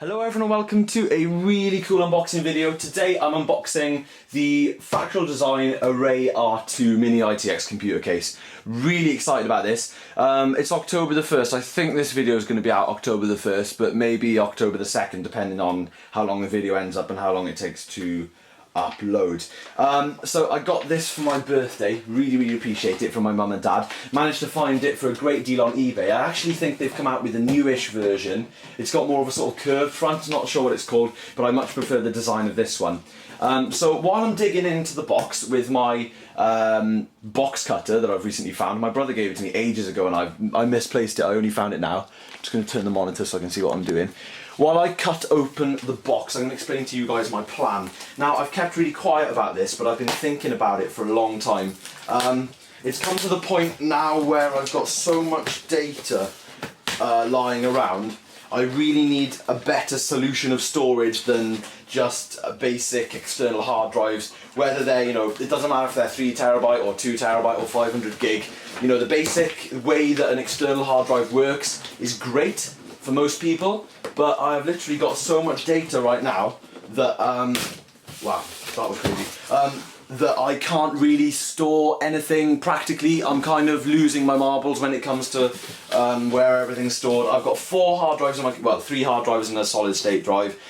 Hello everyone and welcome to a really cool unboxing video. Today I'm unboxing the Fractal Design Array R2 mini-ITX computer case. Really excited about this. It's October the 1st. I think this video is going to be out October the 1st, but maybe October the 2nd depending on how long the video ends up and how long it takes to upload. So I got this for my birthday. Really appreciate it from my mum and dad. Managed to find it for a great deal on eBay. I actually think they've come out with a newish version. It's got more of a sort of curved front, not sure what it's called, but I much prefer the design of this one. So while I'm digging into the box with my box cutter that I've recently found, my brother gave it to me ages ago and I misplaced it. I only found it now. I'm just going to turn the monitor so I can see what I'm doing. While I cut open the box, I'm going to explain to you guys my plan. Now, I've kept really quiet about this, but I've been thinking about it for a long time. It's come to the point now where I've got so much data lying around, I really need a better solution of storage than just a basic external hard drives. Whether they're, it doesn't matter if they're 3 terabyte or 2 terabyte or 500 gig. The basic way that an external hard drive works is great for most people, but I've literally got so much data right now that, wow, that was crazy, that I can't really store anything practically. I'm kind of losing my marbles when it comes to where everything's stored. I've got 4 hard drives on my, well, 3 hard drives and a solid state drive.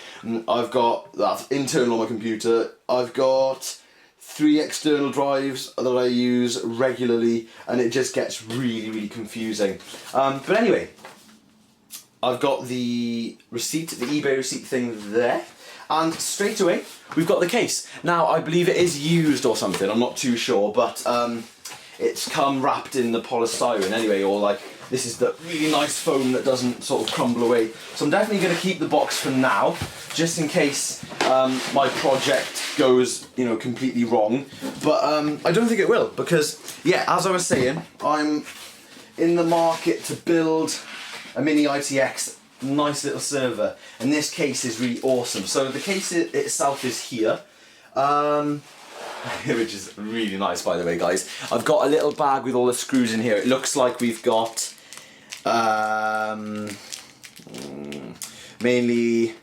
I've got that internal on my computer. I've got 3 external drives that I use regularly, and it just gets really confusing. But anyway, I've got the receipt, the eBay receipt thing there, and straight away we've got the case. Now I believe it is used or something, I'm not too sure, but it's come wrapped in the polystyrene anyway, or like this is the really nice foam that doesn't sort of crumble away. So I'm definitely going to keep the box for now, just in case my project goes, completely wrong. But I don't think it will, because yeah, as I was saying, I'm in the market to build a mini-ITX nice little server, and this case is really awesome. So the case itself is here, which is really nice, by the way, guys. I've got a little bag with all the screws in here. It looks like we've got mainly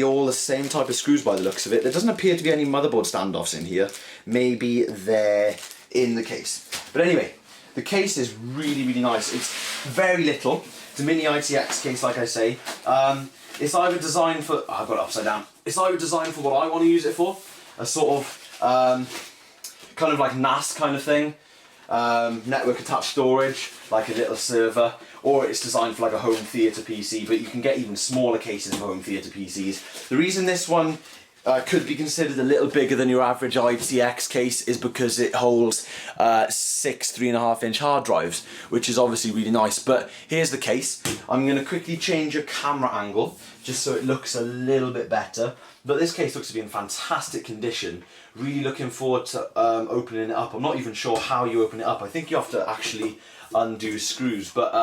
all the same type of screws by the looks of it. There doesn't appear to be any motherboard standoffs in here. Maybe they're in the case. But anyway, the case is really nice. It's very little. It's a mini-ITX case, like I say. It's either designed for... Oh, I've got it upside down. It's either designed for what I want to use it for, a sort of kind of like NAS kind of thing, network attached storage, like a little server, or it's designed for like a home theatre PC, but you can get even smaller cases for home theatre PCs. The reason this one could be considered a little bigger than your average ITX case is because it holds 6 3.5-inch hard drives, which is obviously really nice. But here's the case. I'm going to quickly change your camera angle just so it looks a little bit better. But this case looks to be in fantastic condition. Really looking forward to opening it up. I'm not even sure how you open it up. I think you have to actually undo screws. But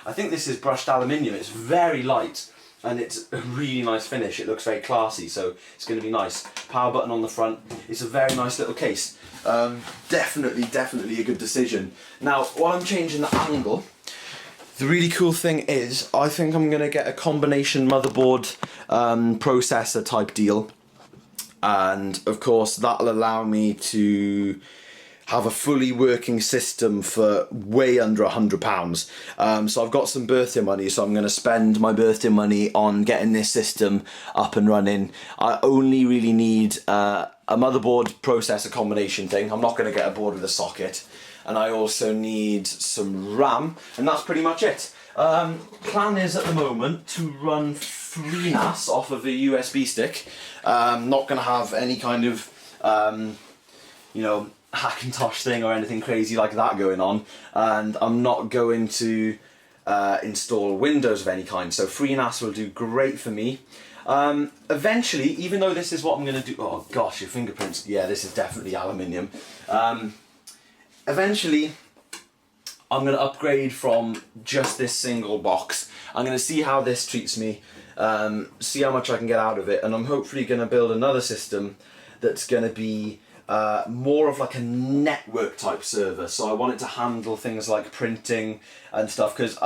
I think this is brushed aluminium. It's very light. And it's a really nice finish. It looks very classy, so it's going to be nice. Power button on the front. It's a very nice little case. Definitely a good decision. Now, while I'm changing the angle, the really cool thing is, I think I'm going to get a combination motherboard processor type deal. And of course, that'll allow me to have a fully working system for way under £100. So I've got some birthday money, so I'm going to spend my birthday money on getting this system up and running. I only really need a motherboard processor combination thing. I'm not going to get a board with a socket. And I also need some RAM, and that's pretty much it. Plan is at the moment to run FreeNAS off of a USB stick. Not going to have any kind of, Hackintosh thing or anything crazy like that going on, and I'm not going to install Windows of any kind, so FreeNAS will do great for me. Eventually, even though this is what I'm going to do, oh gosh, your fingerprints, yeah, this is definitely aluminium. Eventually, I'm going to upgrade from just this single box. I'm going to see how this treats me, see how much I can get out of it, and I'm hopefully going to build another system that's going to be more of like a network type server. So I want it to handle things like printing and stuff, because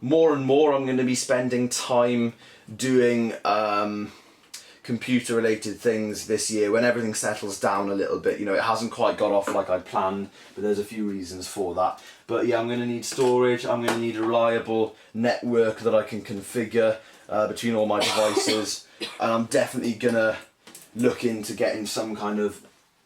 more and more I'm going to be spending time doing computer related things this year when everything settles down a little bit. You know, it hasn't quite got off like I planned, but there's a few reasons for that. But yeah, I'm going to need storage, I'm going to need a reliable network that I can configure between all my devices, and I'm definitely going to look into getting some kind of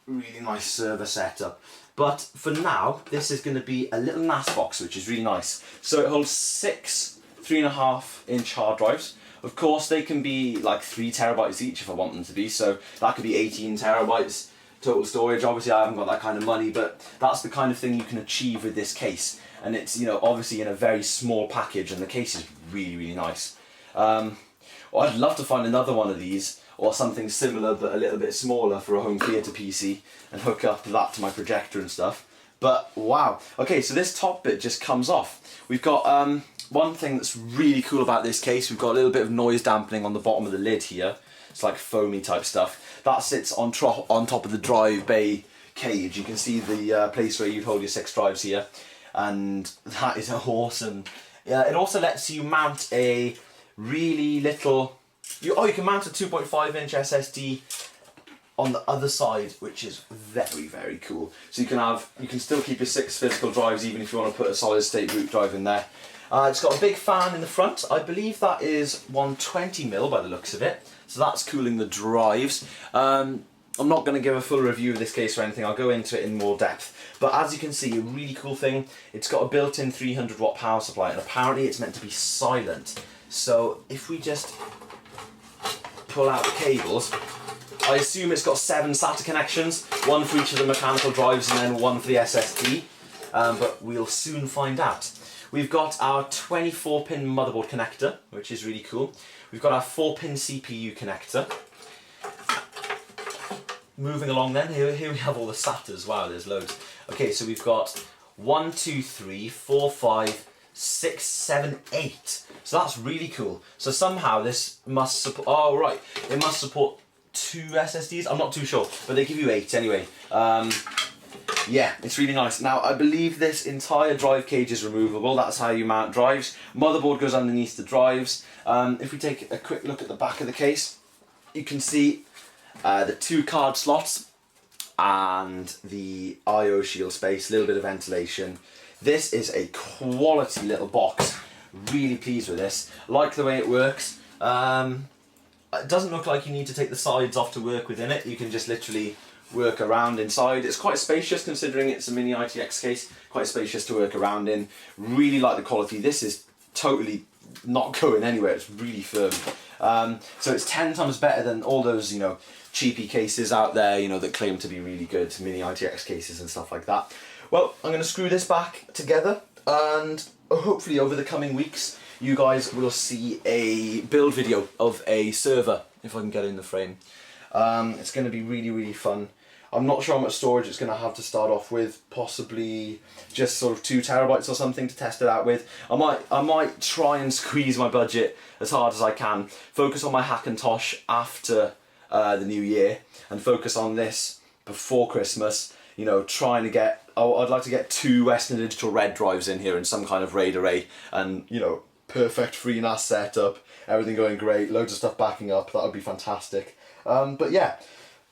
really nice server setup. But for now, this is going to be a little NAS box, which is really nice. So it holds 6 3.5-inch hard drives. Of course, they can be like 3 terabytes each if I want them to be, so that could be 18 terabytes total storage. Obviously, I haven't got that kind of money, but that's the kind of thing you can achieve with this case. And it's, you know, obviously in a very small package, and the case is really, really nice. Well, I'd love to find another one of these, or something similar but a little bit smaller for a home theatre PC, and hook up that to my projector and stuff. But wow. Okay, so this top bit just comes off. We've got one thing that's really cool about this case, we've got a little bit of noise dampening on the bottom of the lid here. It's like foamy type stuff. That sits on top of the drive bay cage. You can see the place where you'd hold your 6 drives here. And that is awesome. It also lets you mount a really little... you can mount a 2.5-inch SSD on the other side, which is very, very cool. So you can still keep your 6 physical drives even if you want to put a solid state root drive in there. It's got a big fan in the front. I believe that is 120mm by the looks of it. So that's cooling the drives. I'm not going to give a full review of this case or anything. I'll go into it in more depth. But as you can see, a really cool thing. It's got a built-in 300-watt power supply, and apparently it's meant to be silent. So if we just pull out the cables, I assume it's got 7 SATA connections, 1 for each of the mechanical drives and then 1 for the SSD. But we'll soon find out. We've got our 24-pin motherboard connector, which is really cool. We've got our 4-pin CPU connector. Moving along then, here we have all the SATAs. Wow, there's loads. Okay, so we've got 1, 2, 3, 4, 5, 6, 7, 8. So that's really cool. So somehow this must support, oh right, it must support 2 SSDs? I'm not too sure, but they give you 8 anyway. Yeah, it's really nice. Now, I believe this entire drive cage is removable. That's how you mount drives. Motherboard goes underneath the drives. If we take a quick look at the back of the case, you can see the 2 card slots and the I/O shield space, a little bit of ventilation. This is a quality little box. Really pleased with this. Like the way it works. It doesn't look like you need to take the sides off to work within it. You can just literally work around inside. It's quite spacious considering it's a mini-ITX case. Quite spacious to work around in. Really like the quality. This is totally not going anywhere. It's really firm. So it's 10 times better than all those, you know, cheapy cases out there, you know, that claim to be really good, mini-ITX cases and stuff like that. Well, I'm going to screw this back together, and hopefully over the coming weeks you guys will see a build video of a server, if I can get it in the frame. It's going to be really, really fun. I'm not sure how much storage it's going to have to start off with, possibly just sort of 2 terabytes or something to test it out with. I might try and squeeze my budget as hard as I can, focus on my Hackintosh after the new year, and focus on this before Christmas. You know, trying to get, I'd like to get 2 Western Digital RAID drives in here and some kind of RAID array, and you know, perfect FreeNAS setup, everything going great, loads of stuff backing up. That would be fantastic. But yeah,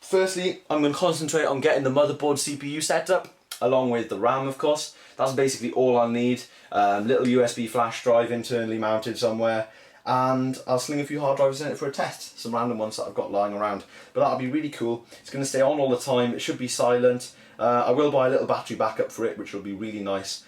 firstly, I'm going to concentrate on getting the motherboard CPU set up, along with the RAM, of course. That's basically all I'll need. Little USB flash drive internally mounted somewhere, and I'll sling a few hard drives in it for a test, some random ones that I've got lying around. But that'll be really cool. It's going to stay on all the time. It should be silent. I will buy a little battery backup for it, which will be really nice.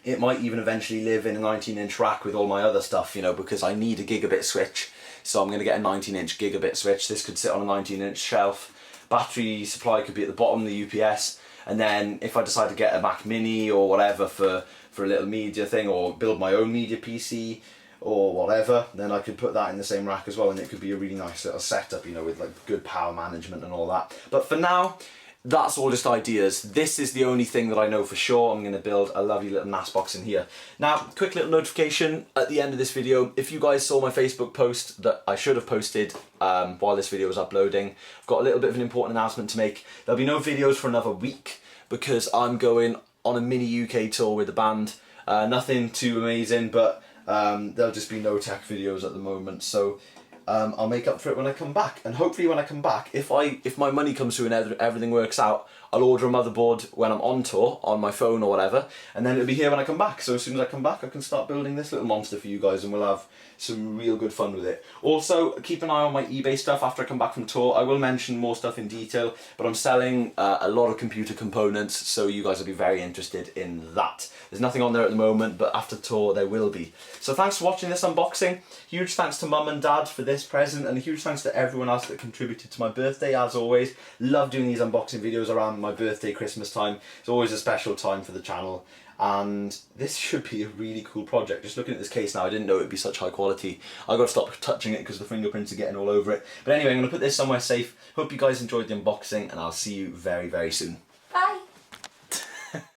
It might even eventually live in a 19-inch rack with all my other stuff, you know, because I need a gigabit switch. So I'm going to get a 19-inch gigabit switch. This could sit on a 19-inch shelf. Battery supply could be at the bottom of the UPS. And then if I decide to get a Mac Mini or whatever for a little media thing, or build my own media PC or whatever, then I could put that in the same rack as well, and it could be a really nice little setup, you know, with like good power management and all that. But for now, that's all just ideas. This is the only thing that I know for sure. I'm going to build a lovely little NAS box in here. Now, quick little notification at the end of this video. If you guys saw my Facebook post that I should have posted while this video was uploading, I've got a little bit of an important announcement to make. There'll be no videos for another week because I'm going on a mini UK tour with the band. Nothing too amazing, but there'll just be no tech videos at the moment. So I'll make up for it when I come back, and hopefully when I come back, if my money comes through and everything works out, I'll order a motherboard when I'm on tour on my phone or whatever, and then it'll be here when I come back. So as soon as I come back, I can start building this little monster for you guys, and we'll have some real good fun with it. Also, keep an eye on my eBay stuff after I come back from tour. I will mention more stuff in detail, but I'm selling a lot of computer components, so you guys will be very interested in that. There's nothing on there at the moment, but after tour there will be. So thanks for watching this unboxing. Huge thanks to Mum and Dad for this present, and a huge thanks to everyone else that contributed to my birthday, as always. Love doing these unboxing videos around my birthday, Christmas time. It's always a special time for the channel, and this should be a really cool project. Just looking at this case now, I didn't know it'd be such high quality. I got to stop touching it because the fingerprints are getting all over it. But anyway, I'm going to put this somewhere safe. Hope you guys enjoyed the unboxing, and I'll see you very, very soon.